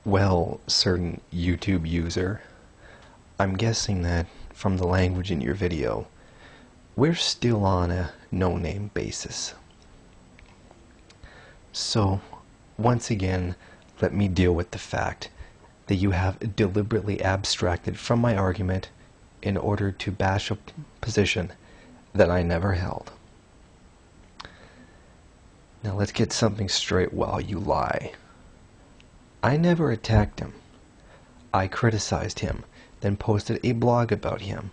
Well, certain YouTube user, I'm guessing that from the language in your video, we're still on a no-name basis. So, once again, let me deal with the fact that you have deliberately abstracted from my argument in order to bash a position that I never held. Now let's get something straight while you lie. I never attacked him. I criticized him, then posted a blog about him.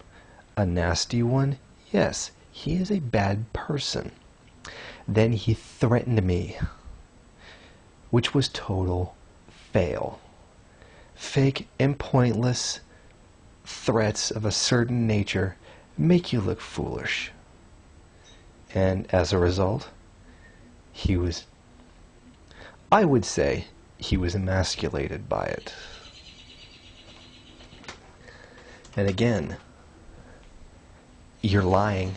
A nasty one? Yes, he is a bad person. Then he threatened me, which was total fail. Fake and pointless threats of a certain nature make you look foolish. And as a result, I would say, he was emasculated by it. And again, you're lying.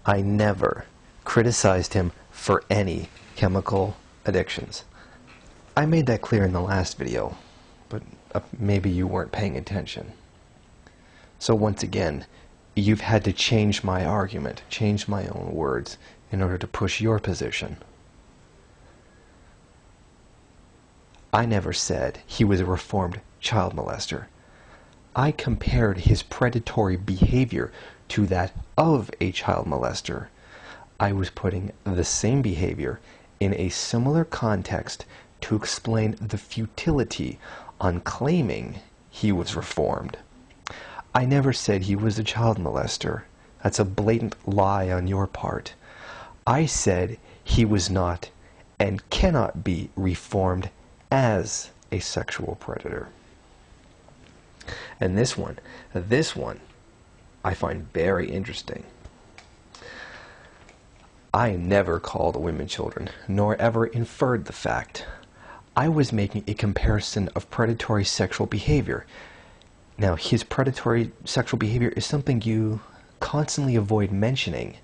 I never criticized him for any chemical addictions. I made that clear in the last video, but maybe you weren't paying attention. So once again, you've had to change my argument, change my own words, in order to push your position. I never said he was a reformed child molester. I compared his predatory behavior to that of a child molester. I was putting the same behavior in a similar context to explain the futility on claiming he was reformed. I never said he was a child molester. That's a blatant lie on your part. I said he was not and cannot be reformed as a sexual predator. And this one, I find very interesting. I never called women children, nor ever inferred the fact. I was making a comparison of predatory sexual behavior. Now, his predatory sexual behavior is something you constantly avoid mentioning.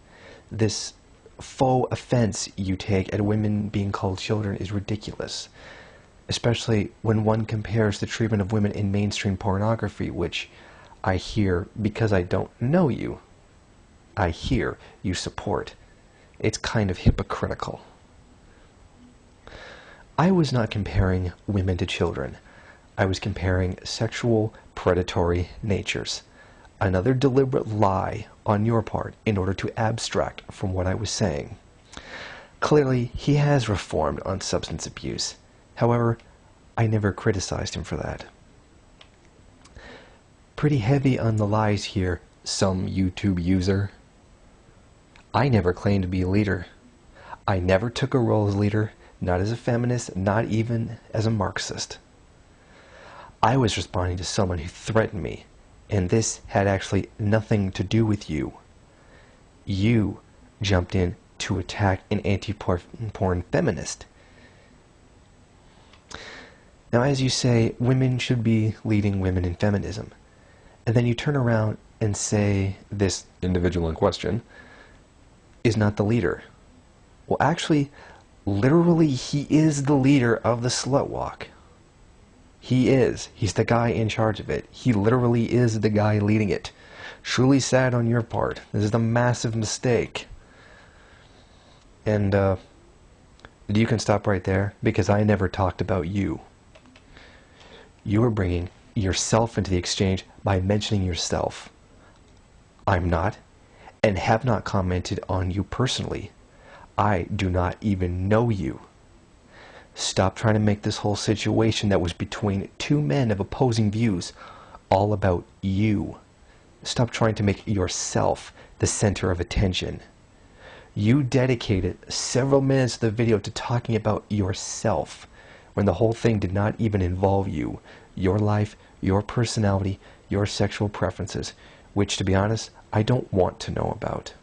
This faux offense you take at women being called children is ridiculous, especially when one compares the treatment of women in mainstream pornography, which I hear, because I don't know you, I hear you support. It's kind of hypocritical. I was not comparing women to children. I was comparing sexual predatory natures. Another deliberate lie on your part in order to abstract from what I was saying. Clearly, he has reformed on substance abuse. However, I never criticized him for that. Pretty heavy on the lies here, some YouTube user. I never claimed to be a leader. I never took a role as leader, not as a feminist, not even as a Marxist. I was responding to someone who threatened me, and this had actually nothing to do with you. You jumped in to attack an anti-porn feminist. Now, as you say, women should be leading women in feminism. And then you turn around and say this individual in question is not the leader. Well, actually, literally, he is the leader of the slut walk. He is. He's the guy in charge of it. He literally is the guy leading it. Truly sad on your part. This is a massive mistake. And you can stop right there, because I never talked about you. You are bringing yourself into the exchange by mentioning yourself. I'm not, and have not commented on you personally. I do not even know you. Stop trying to make this whole situation that was between two men of opposing views all about you. Stop trying to make yourself the center of attention. You dedicated several minutes of the video to talking about yourself, when the whole thing did not even involve you, your life, your personality, your sexual preferences, which, to be honest, I don't want to know about.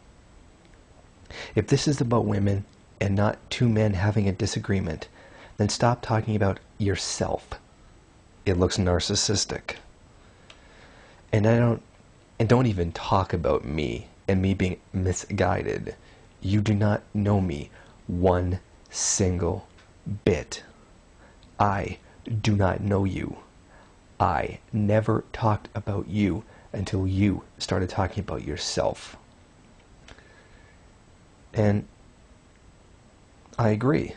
If this is about women and not two men having a disagreement, then stop talking about yourself. It looks narcissistic. And don't even talk about me and me being misguided. You do not know me one single bit. I do not know you. I never talked about you until you started talking about yourself. And I agree.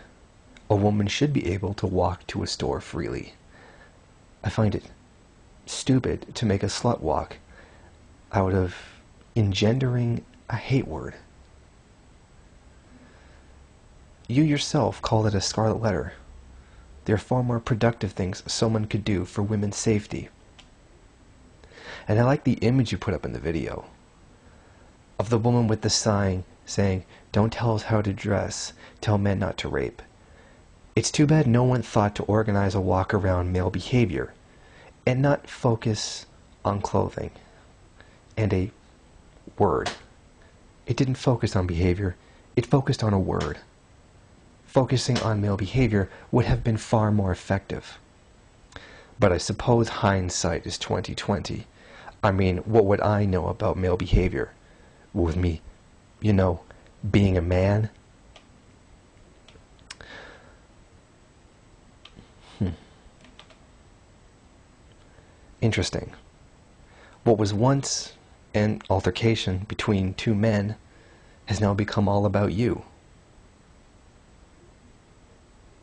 A woman should be able to walk to a store freely. I find it stupid to make a slut walk out of engendering a hate word. You yourself called it a scarlet letter. There are far more productive things someone could do for women's safety. And I like the image you put up in the video of the woman with the sign saying, "Don't tell us how to dress, tell men not to rape." It's too bad no one thought to organize a walk around male behavior and not focus on clothing and a word. It didn't focus on behavior, it focused on a word. Focusing on male behavior would have been far more effective. But I suppose hindsight is 2020. I mean, what would I know about male behavior? With me, being a man? Interesting. What was once an altercation between two men has now become all about you.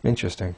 Interesting.